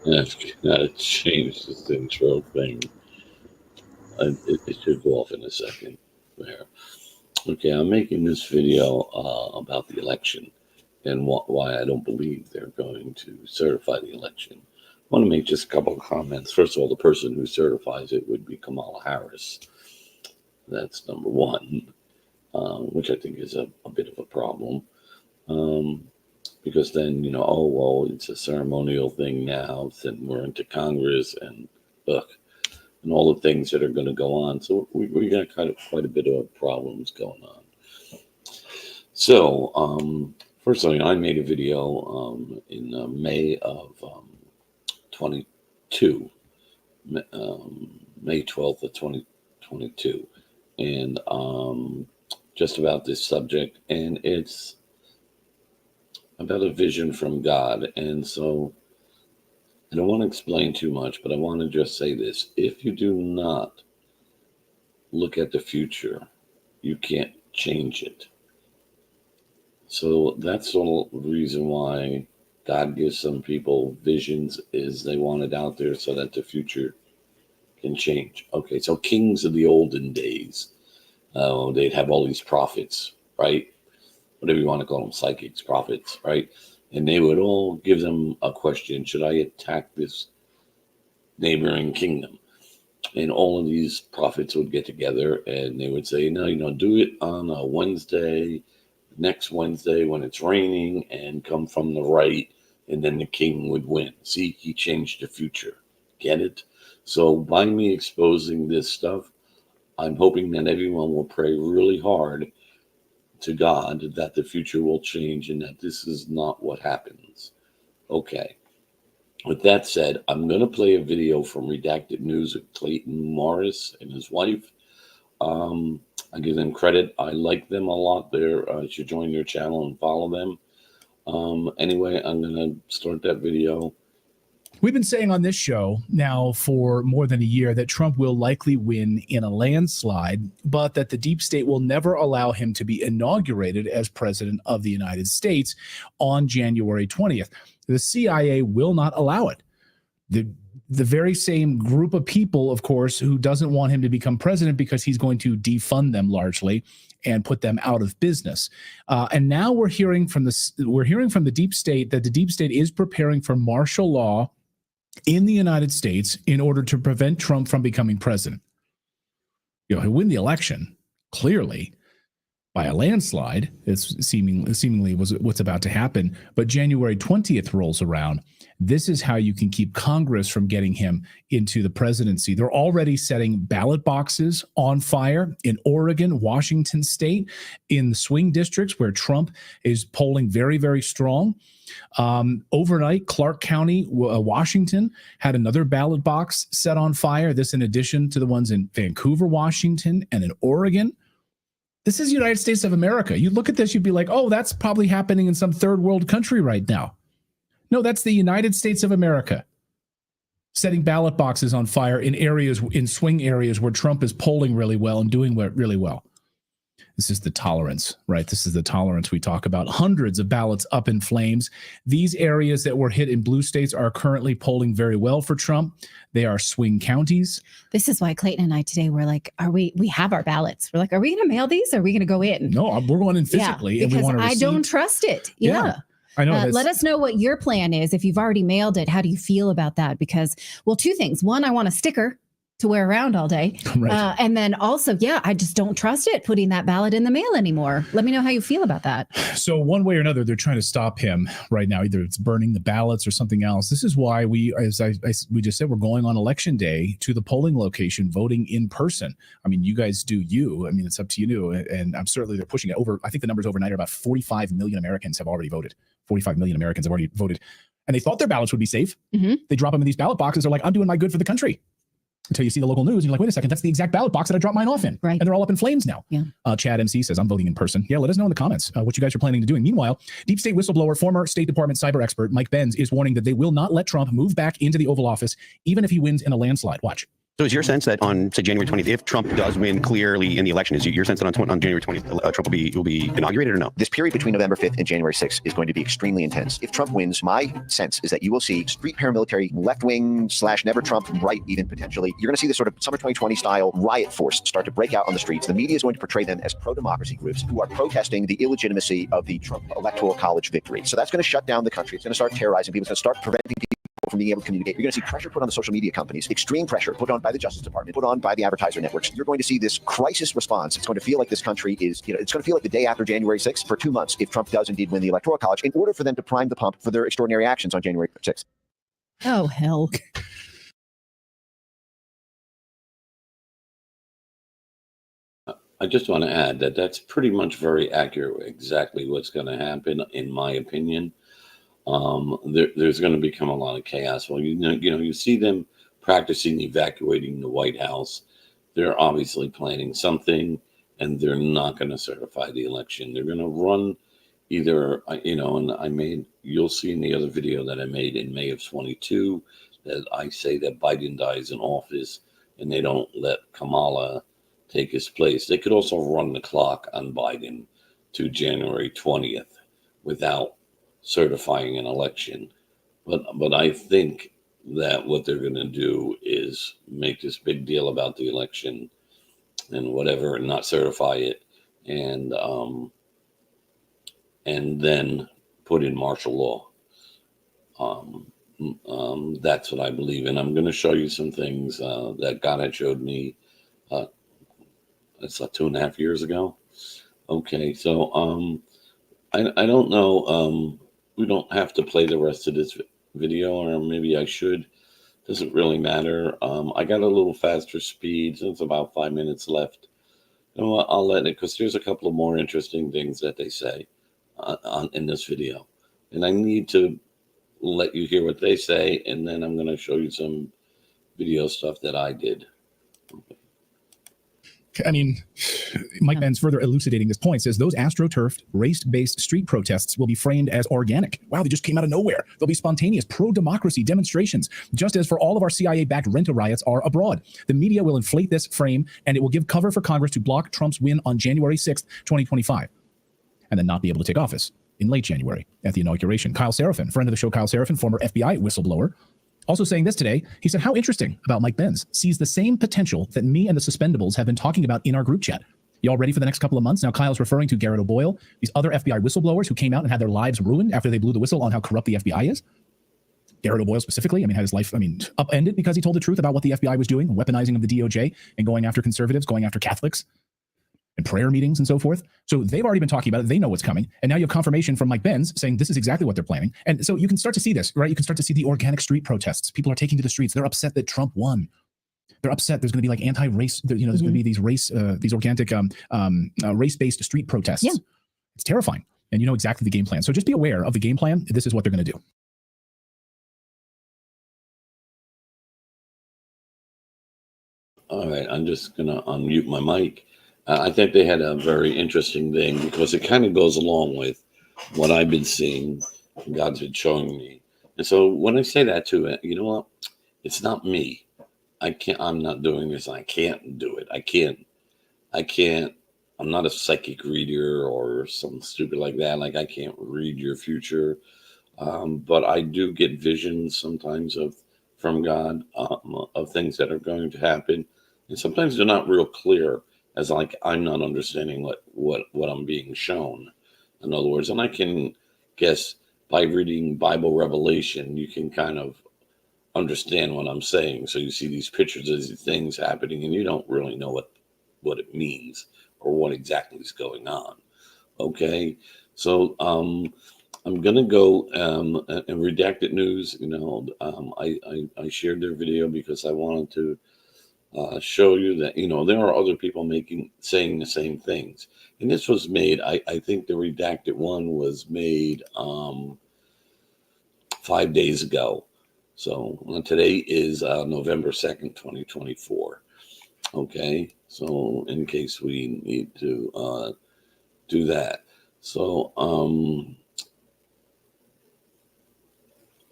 I've got to change this intro thing. It should go off in a second. There. Okay, I'm making this video about the election and why I don't believe they're going to certify the election. I want to make just a couple of comments. First of all, the person who certifies it would be Kamala Harris. That's number one, which I think is a bit of a problem. Because then, oh, well, it's a ceremonial thing now, then we're into Congress and all the things that are going to go on. So we got quite a bit of problems going on. So, first thing, I made a video in May of 22, May 12th of 2022, and just about this subject, and it's about a vision from God. And so I don't want to explain too much, but I want to just say this. If you do not look at the future, you can't change it. So that's the whole reason why God gives some people visions, is they want it out there so that the future can change. Okay, so kings of the olden days, they'd have all these prophets, right? Whatever you want to call them, psychics, prophets, right? And they would all give them a question: should I attack this neighboring kingdom? And all of these prophets would get together and they would say, no, do it on a Wednesday, next Wednesday when it's raining, and come from the right, and then the king would win. See, he changed the future. Get it? So by me exposing this stuff, I'm hoping that everyone will pray really hard to God that the future will change and that this is not what happens. Okay. With that said, I'm going to play a video from Redacted News of Clayton Morris and his wife. I give them credit. I like them a lot. You should join their channel and follow them. Anyway, I'm going to start that video. We've been saying on this show now for more than a year that Trump will likely win in a landslide, but that the deep state will never allow him to be inaugurated as president of the United States on January 20th. The CIA will not allow it. The very same group of people, of course, who doesn't want him to become president because he's going to defund them largely and put them out of business. And now we're hearing from the deep state that the deep state is preparing for martial law in the United States in order to prevent Trump from becoming president. He'll win the election, clearly, by a landslide. It's seemingly was what's about to happen. But January 20th rolls around. This is how you can keep Congress from getting him into the presidency. They're already setting ballot boxes on fire in Oregon, Washington State, in the swing districts where Trump is polling very, very strong. Overnight, Clark County, Washington, had another ballot box set on fire. This in addition to the ones in Vancouver, Washington, and in Oregon. This is the United States of America. You look at this, you'd be like, oh, that's probably happening in some third world country right now. No, that's the United States of America setting ballot boxes on fire in swing areas where Trump is polling really well and doing really well. This is the tolerance, right? This is the tolerance we talk about. Hundreds of ballots up in flames. These areas that were hit in blue states are currently polling very well for Trump. They are swing counties. This is why Clayton and I today were like, we have our ballots. We're like, are we going to mail these? Or are we going to go in? No, we're going in physically. Yeah, because and we want to I don't trust it. Yeah. I know. Let us know what your plan is. If you've already mailed it, how do you feel about that? Because, well, two things. One, I want a sticker to wear around all day. Right. And then also, I just don't trust it putting that ballot in the mail anymore. Let me know how you feel about that. So one way or another, they're trying to stop him right now. Either it's burning the ballots or something else. This is why we just said, we're going on election day to the polling location, voting in person. I mean, you guys do you. I mean, it's up to you. And I'm certainly, they're pushing it over. I think the numbers overnight are about 45 million Americans have already voted. 45 million Americans have already voted. And they thought their ballots would be safe. Mm-hmm. They drop them in these ballot boxes. They're like, I'm doing my good for the country. Until you see the local news and you're like, wait a second, that's the exact ballot box that I dropped mine off in. Right. And they're all up in flames now. Yeah. Chad MC says, I'm voting in person. Yeah, let us know in the comments what you guys are planning to do. And meanwhile, deep state whistleblower, former State Department cyber expert Mike Benz is warning that they will not let Trump move back into the Oval Office, even if he wins in a landslide. Watch. So is your sense that on, say, January 20th, if Trump does win clearly in the election, is your sense that on January 20th, Trump will be inaugurated or no? This period between November 5th and January 6th is going to be extremely intense. If Trump wins, my sense is that you will see street paramilitary, left-wing / never Trump, right even potentially. You're going to see this sort of summer 2020 style riot force start to break out on the streets. The media is going to portray them as pro-democracy groups who are protesting the illegitimacy of the Trump Electoral College victory. So that's going to shut down the country. It's going to start terrorizing people. It's going to start preventing people from being able to communicate. You're going to see pressure put on the social media companies, extreme pressure put on by the Justice Department, put on by the advertiser networks. You're going to see this crisis response. It's going to feel like this country is, it's going to feel like the day after January 6th for 2 months if Trump does indeed win the Electoral College, in order for them to prime the pump for their extraordinary actions on January 6th. Oh, hell. I just want to add that that's pretty much very accurate, exactly what's going to happen, in my opinion. There's going to become a lot of chaos. Well, you see them practicing evacuating the White House. They're obviously planning something, and they're not going to certify the election. They're going to run either, and you'll see in the other video that I made in May of 22 that I say that Biden dies in office and they don't let Kamala take his place. They could also run the clock on Biden to January 20th without certifying an election. But I think that what they're going to do is make this big deal about the election and whatever, and not certify it, and then put in martial law. That's what I believe, and I'm going to show you some things that God had showed me. It's like 2.5 years ago. Okay, so I don't know. We don't have to play the rest of this video, or maybe I should. Doesn't really matter. I got a little faster speed since about 5 minutes left. You know what? I'll let it, because there's a couple of more interesting things that they say in this video, and I need to let you hear what they say, and then I'm going to show you some video stuff that I did. I mean, Mike Pence further elucidating this point says those astroturfed, race-based street protests will be framed as organic. Wow, they just came out of nowhere. They'll be spontaneous pro-democracy demonstrations, just as for all of our CIA-backed rent-a riots are abroad. The media will inflate this frame, and it will give cover for Congress to block Trump's win on January 6th, 2025, and then not be able to take office in late January at the inauguration. Kyle Seraphin, friend of the show Kyle Seraphin, former FBI whistleblower, also saying this today. He said, how interesting about Mike Pence sees the same potential that me and the Suspendables have been talking about in our group chat. Y'all ready for the next couple of months? Now, Kyle's referring to Garrett O'Boyle, these other FBI whistleblowers who came out and had their lives ruined after they blew the whistle on how corrupt the FBI is. Garrett O'Boyle specifically, had his life, upended because he told the truth about what the FBI was doing, weaponizing of the DOJ and going after conservatives, going after Catholics and prayer meetings and so forth. So they've already been talking about it. They know what's coming. And now you have confirmation from Mike Pence saying this is exactly what they're planning. And so you can start to see this, right? You can start to see the organic street protests. People are taking to the streets. They're upset that Trump won. They're upset. There's going to be like anti-race, there's going to be these organic, race-based street protests. Yeah. It's terrifying. And you know exactly the game plan. So just be aware of the game plan. This is what they're going to do. All right, I'm just going to unmute my mic. I think they had a very interesting thing, because it kind of goes along with what I've been seeing, God's been showing me. And so when I say that to it, you know what? It's not me. I'm not doing this. I can't do it. I can't. I'm not a psychic reader or something stupid like that. Like, I can't read your future. But I do get visions sometimes from God of things that are going to happen. And sometimes they're not real clear, as like I'm not understanding what I'm being shown. In other words, and I can guess by reading Bible Revelation, you can kind of understand what I'm saying. So you see these pictures of these things happening, and you don't really know what it means or what exactly is going on. Okay, so I'm gonna go and Redacted News. I shared their video because I wanted to show you that there are other people saying the same things. And this was made, I think the Redacted one was made 5 days ago. So today is November 2nd, 2024. Okay, so in case we need to do that. So all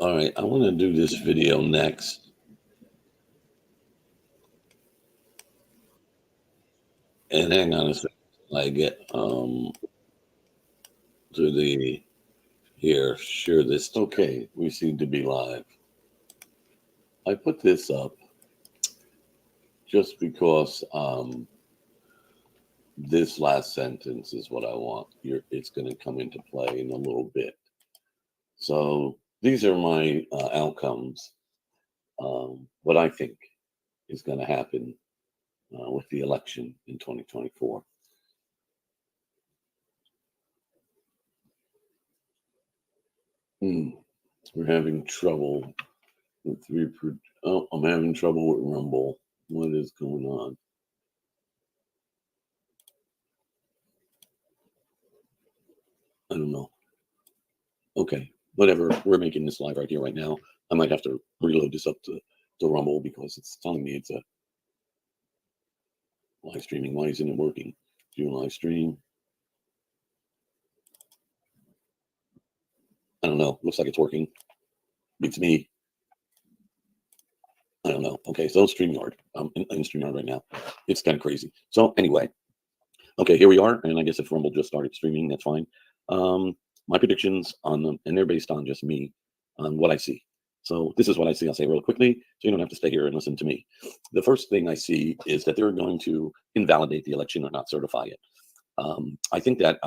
right, I want to do this video next. And hang on a second. I get to the here. Share this. Okay, we seem to be live. I put this up just because this last sentence is what I want. It's going to come into play in a little bit. So these are my outcomes. What I think is going to happen with the election in 2024. We're having trouble with I'm having trouble with Rumble. What is going on? I don't know. Okay, whatever. We're making this live right here, right now. I might have to reload this up to Rumble because it's telling me it's a live streaming. Why isn't it working? Do live stream. I don't know. Looks like it's working. Beats me. I don't know. Okay, so Streamyard. I'm in Streamyard right now. It's kind of crazy. So anyway, okay, here we are. And I guess if Rumble just started streaming, that's fine. My predictions on them, and they're based on just me, on what I see. So this is what I see. I'll say real quickly, so you don't have to stay here and listen to me. The first thing I see is that they're going to invalidate the election or not certify it. I think that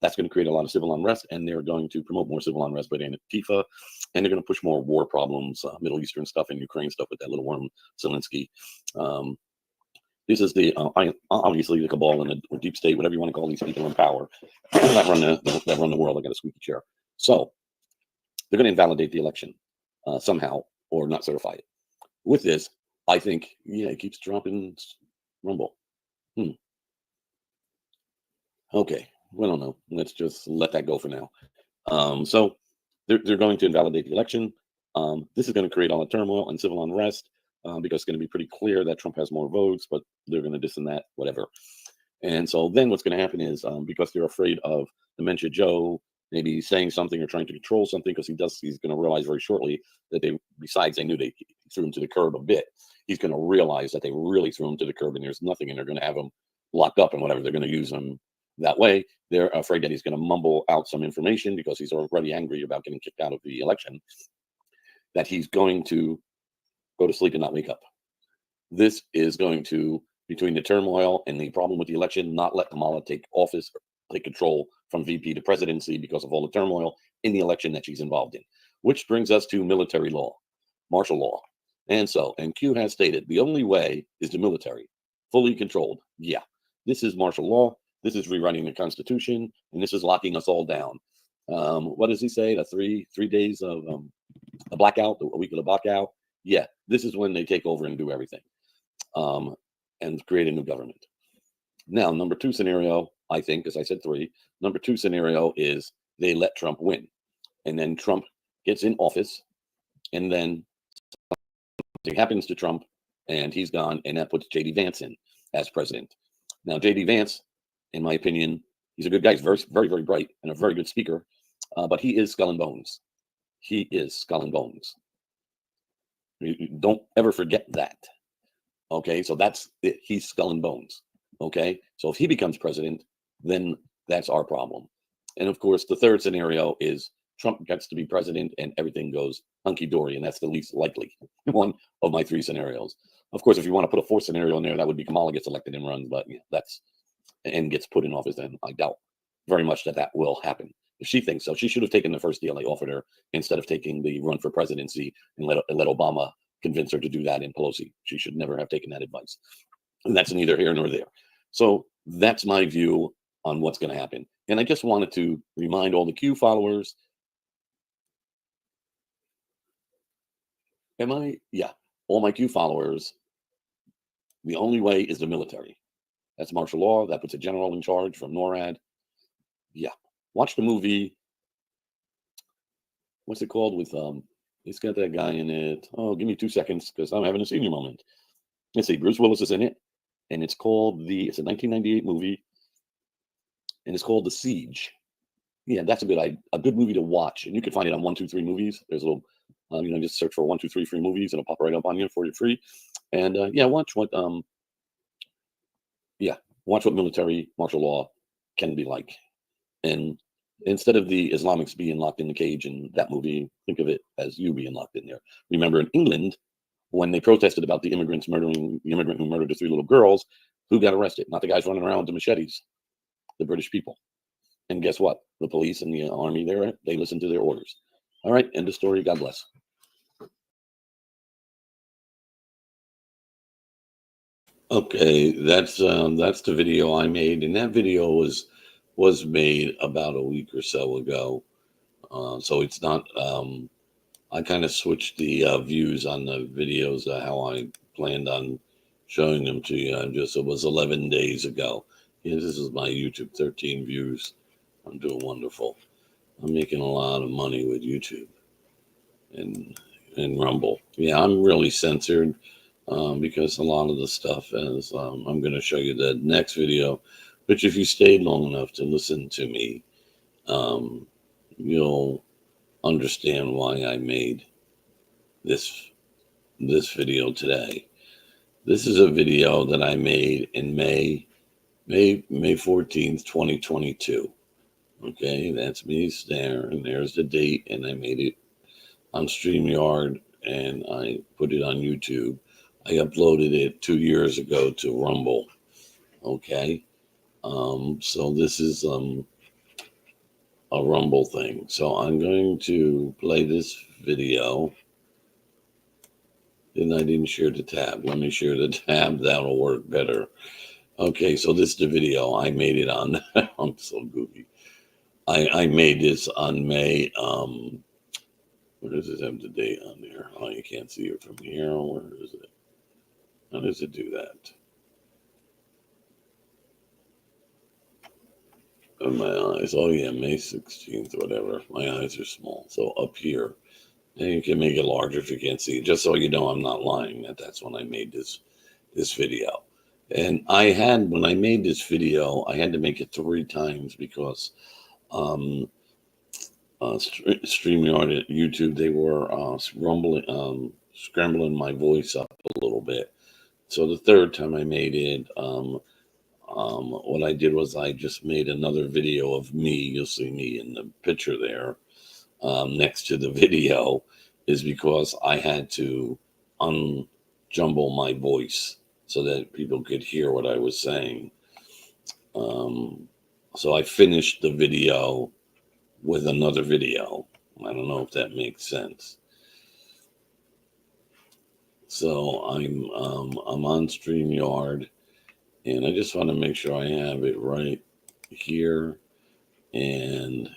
that's going to create a lot of civil unrest, and they're going to promote more civil unrest by Antifa, and they're going to push more war problems, Middle Eastern stuff and Ukraine stuff with that little worm Zelensky. This is the obviously the cabal and the deep state, whatever you want to call these people in power that run the world. I got a squeaky chair. So they're going to invalidate the election somehow or not certify it. With this, I think it keeps dropping Rumble. Okay, we don't know. Let's just let that go for now. So they're going to invalidate the election. This is going to create all the turmoil and civil unrest. Because it's going to be pretty clear that Trump has more votes, but they're going to this and that, whatever. And so then what's going to happen is because they're afraid of Dementia Joe maybe saying something or trying to control something, because he's going to realize very shortly that besides they knew they threw him to the curb a bit, he's going to realize that they really threw him to the curb and there's nothing, and they're going to have him locked up and whatever. They're going to use him that way. They're afraid that he's going to mumble out some information because he's already angry about getting kicked out of the election, that he's going to go to sleep and not wake up. This is going to, between the turmoil and the problem with the election, not let Kamala take office or take control from VP to presidency because of all the turmoil in the election that she's involved in. Which brings us to military law, martial law. And Q has stated the only way is the military, fully controlled. Yeah, this is martial law. This is rewriting the Constitution, and this is locking us all down. What does he say? The three days of a blackout, a week of the blackout. Yeah, this is when they take over and do everything and create a new government. Now, number two scenario, I think, as I said three, number two scenario is they let Trump win. And then Trump gets in office, and then something happens to Trump, and he's gone, and that puts J.D. Vance in as president. Now, J.D. Vance, in my opinion, he's a good guy. He's very, very, very bright and a very good speaker, but he is skull and bones. He is skull and bones. Don't ever forget that. Okay, so that's it. He's skull and bones. Okay, so if he becomes president, then that's our problem. And of course, the third scenario is Trump gets to be president and everything goes hunky-dory, and that's the least likely one of my three scenarios. Of course, if you want to put a fourth scenario in there, that would be Kamala gets elected and runs, but that's and gets put in office. Then I doubt very much that will happen. If she thinks so, she should have taken the first deal they offered her instead of taking the run for presidency and let Obama convince her to do that in Pelosi. She should never have taken that advice. And that's neither here nor there. So that's my view on what's going to happen. And I just wanted to remind all the Q followers. All my Q followers, the only way is the military. That's martial law. That puts a general in charge from NORAD. Yeah. Watch the movie. What's it called with it's got that guy in it. Oh, give me 2 seconds because I'm having a senior moment. Let's see, Bruce Willis is in it, and it's called it's a 1998 movie, and it's called The Siege. Yeah, that's a good movie to watch, and you can find it on 123 Movies. There's a little, just search for 123 free movies, and it'll pop right up on you for you free. And watch watch what military martial law can be like. And instead of the Islamics being locked in the cage in that movie, think of it as you being locked in there. Remember in England, when they protested about the immigrants murdering the immigrant who murdered the 3 little girls, who got arrested? Not the guys running around with the machetes, the British people. And guess what? The police and the army there, they listened to their orders. All right, end of story. God bless. Okay, that's the video I made, and that video was made about a week or so ago. So it's not. I kind of switched the views on the videos how I planned on showing them to you. It was 11 days ago. Yeah, this is my YouTube, 13 views. I'm doing wonderful. I'm making a lot of money with YouTube and Rumble. Yeah, I'm really censored because a lot of the stuff is, I'm going to show you the next video, which if you stayed long enough to listen to me, you'll understand why I made this video today. This is a video that I made in May 14th, 2022. Okay, that's me there, and there's the date, and I made it on Streamyard, and I put it on YouTube. I uploaded it 2 years ago to Rumble. Okay, so this is a Rumble thing. So I'm going to play this video. And I didn't share the tab. Let me share the tab. That'll work better. Okay, so this is the video. I made it on. I'm so goofy. I made this on May. Where does it have the date on there? Oh, you can't see it from here. Where is it? How does it do that? Oh, my eyes. Oh, yeah, May 16th, whatever. My eyes are small. So up here. And you can make it larger if you can't see it. Just so you know I'm not lying. That's when I made this video. And when I made this video, I had to make it 3 times because StreamYard at YouTube, they were scrambling my voice up a little bit. So the 3rd time I made it, what I did was I just made another video of me. You'll see me in the picture there next to the video, is because I had to unjumble my voice so that people could hear what I was saying. So I finished the video with another video. I don't know if that makes sense. So I'm on StreamYard, and I just want to make sure I have it right here. And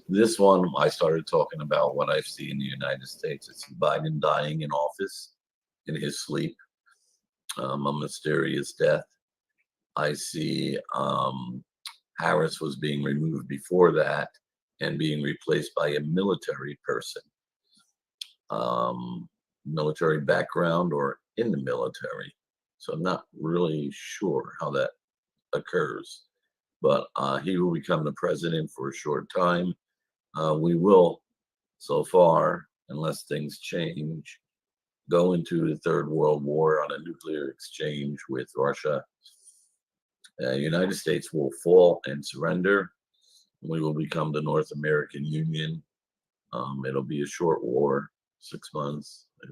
this one, I started talking about what I see in the United States. It's Biden dying in office in his sleep, a mysterious death. I see Harris was being removed before that and being replaced by a military person, military background or in the military. So I'm not really sure how that occurs, but he will become the president for a short time. We will, so far, unless things change, go into the Third World War on a nuclear exchange with Russia. United States will fall and surrender. We will become the North American Union. It'll be a short war, 6 months, a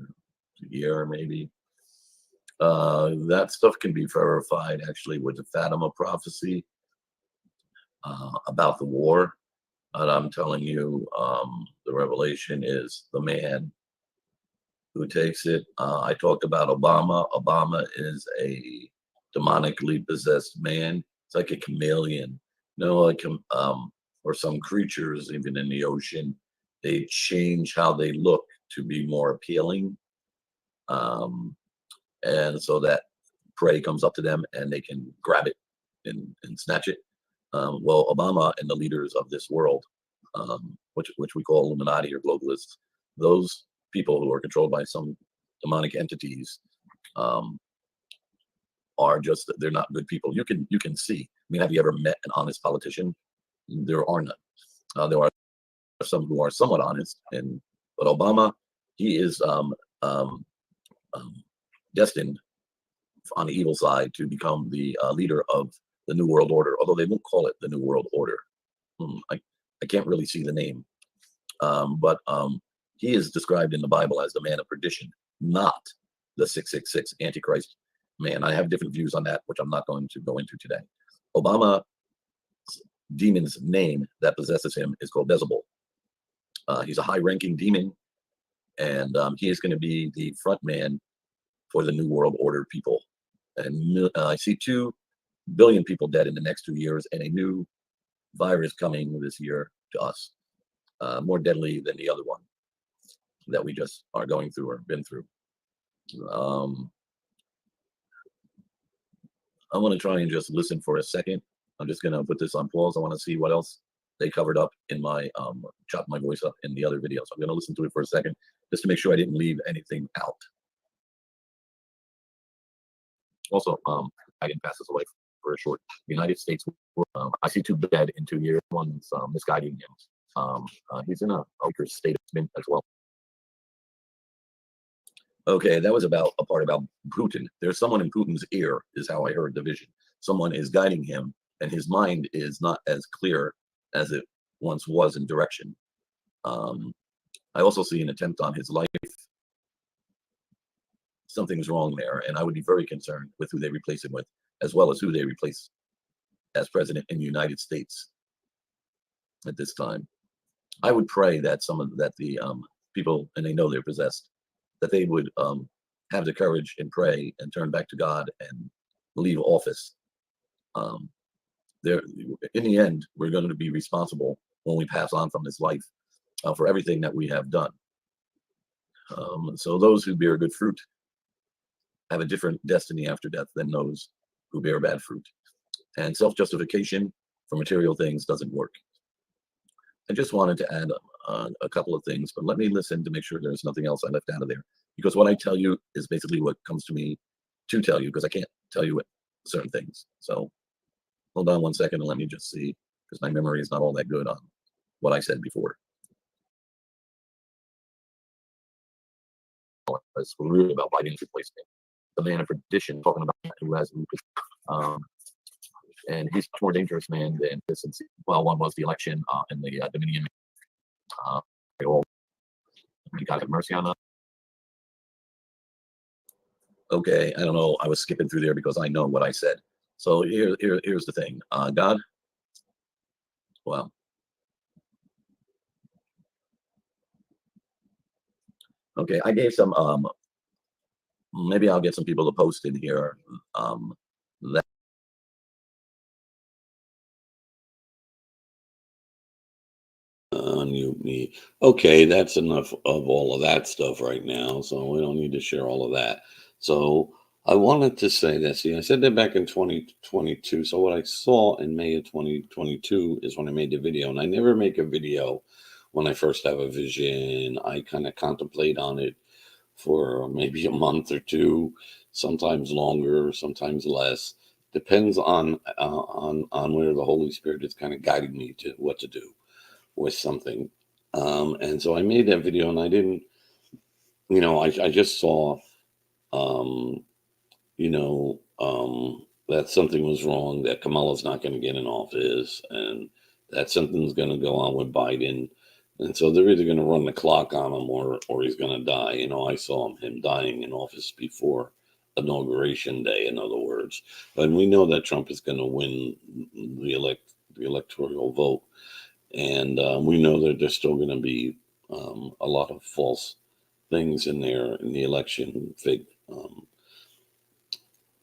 year maybe. That stuff can be verified actually with the Fatima prophecy about the war. And I'm telling you, the revelation is the man who takes it. I talked about Obama. Obama is a demonically possessed man. It's like a chameleon, or some creatures, even in the ocean, they change how they look to be more appealing. And so that prey comes up to them and they can grab it and snatch it. Well, Obama and the leaders of this world, which we call Illuminati or globalists, those people who are controlled by some demonic entities, are just, they're not good people. You can see. I mean, have you ever met an honest politician? There are none. There are some who are somewhat honest, but Obama, he is destined on the evil side to become the leader of the New World Order, although they won't call it the New World Order. I can't really see the name. But he is described in the Bible as the man of perdition, not the 666 Antichrist man. I have different views on that, which I'm not going to go into today. Obama's demon's name that possesses him is called Beelzebul. He's a high-ranking demon, and he is going to be the front man for the New World Order people. And I see 2 billion people dead in the next 2 years, and a new virus coming this year to us, more deadly than the other one that we just are going through or been through. I want to try and just listen for a second. I'm just going to put this on pause. I want to see what else they covered up in my chop my voice up in the other videos. I'm going to listen to it for a second just to make sure I didn't leave anything out. Also, Biden passes away for a short. The United States, I see 2 dead in 2 years. One's misguiding him. He's in a weaker state of mint as well. Okay, that was about a part about Putin. There's someone in Putin's ear, is how I heard the vision. Someone is guiding him, and his mind is not as clear as it once was in direction. I also see an attempt on his life. Something's wrong there, and I would be very concerned with who they replace him with, as well as who they replace as president in the United States at this time. I would pray that the people, and they know they're possessed, that they would have the courage and pray and turn back to God and leave office. In the end, we're going to be responsible when we pass on from this life for everything that we have done. So those who bear good fruit have a different destiny after death than those who bear bad fruit. And self-justification for material things doesn't work. I just wanted to add a couple of things, but let me listen to make sure there's nothing else I left out of there. Because what I tell you is basically what comes to me to tell you, because I can't tell you certain things. So hold on one second and let me just see, because my memory is not all that good on what I said before. It's really about Biden's replacement. The man of perdition, talking about who has lupus. And he's a more dangerous man than this. Well, one was the election in the Dominion. God have mercy on us. Okay, I don't know. I was skipping through there because I know what I said. So here's the thing. God, well, okay, I gave some, maybe I'll get some people to post in here that unmute me. Okay, that's enough of all of that stuff right now, so we don't need to share all of that. So I wanted to say that, see, I said that back in 2022. So what I saw in May of 2022 is when I made the video, and I never make a video when I first have a vision. I kind of contemplate on it for maybe a month or two, sometimes longer, sometimes less. Depends on where the Holy Spirit is kind of guiding me to what to do with something. And so I made that video, and I didn't, I just saw, that something was wrong, that Kamala's not going to get in office, and that something's going to go on with Biden. And so they're either going to run the clock on him or he's going to die. I saw him dying in office before Inauguration Day, in other words. But we know that Trump is going to win the electoral vote. And we know that there's still going to be a lot of false things in there in the election, fake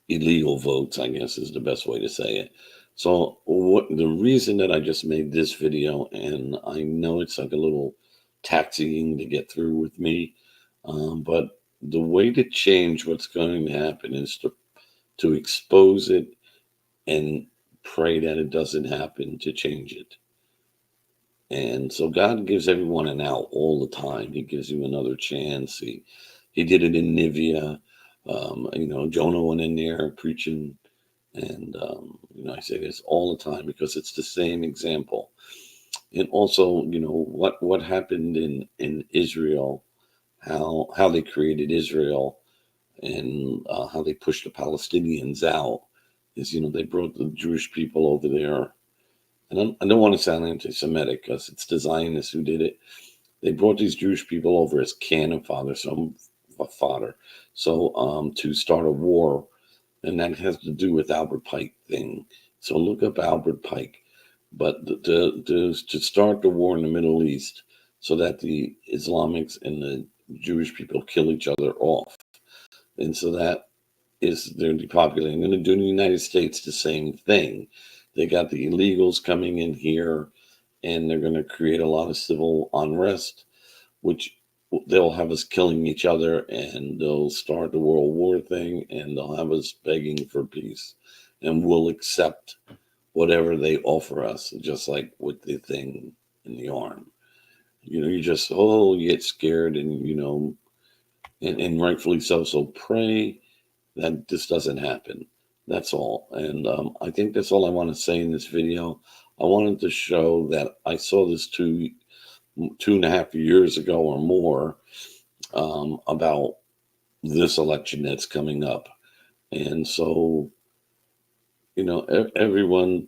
illegal votes, I guess is the best way to say it. So the reason that I just made this video, and I know it's like a little taxiing to get through with me, but the way to change what's going to happen is to expose it and pray that it doesn't happen, to change it. And so God gives everyone an out all the time. He gives you another chance. He did it in Nivea. Jonah went in there preaching, and I say this all the time because it's the same example. And also, what happened in Israel, how they created Israel, and how they pushed the Palestinians out is, they brought the Jewish people over there. And I don't want to sound anti-Semitic because it's the Zionists who did it. They brought these Jewish people over as cannon fodder, to start a war, and that has to do with Albert Pike thing. So look up Albert Pike. But to start the war in the Middle East so that the Islamics and the Jewish people kill each other off. And so that is they're depopulating. They're going to do in the United States the same thing. They got the illegals coming in here, and they're going to create a lot of civil unrest, which they'll have us killing each other, and they'll start the World War thing, and they'll have us begging for peace, and we'll accept whatever they offer us, just like with the thing in the arm. You just, you get scared, and, and rightfully so. So pray that this doesn't happen. That's all. And I think that's all I want to say in this video. I wanted to show that I saw this 2.5 years ago or more about this election that's coming up. And so, everyone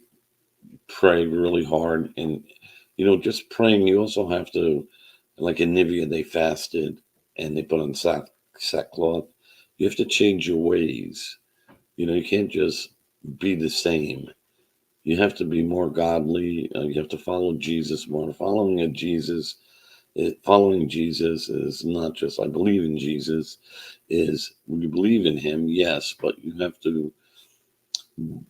pray really hard. And, just praying, you also have to, like in Nivea, they fasted and they put on sackcloth. You have to change your ways. You can't just be the same. You have to be more godly. You have to follow Jesus more. Following Jesus is not just, I believe in Jesus, is when you believe in him, yes, but you have to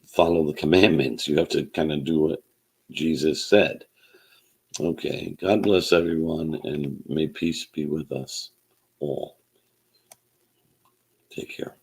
follow the commandments. You have to kind of do what Jesus said. Okay, God bless everyone, and may peace be with us all. Take care.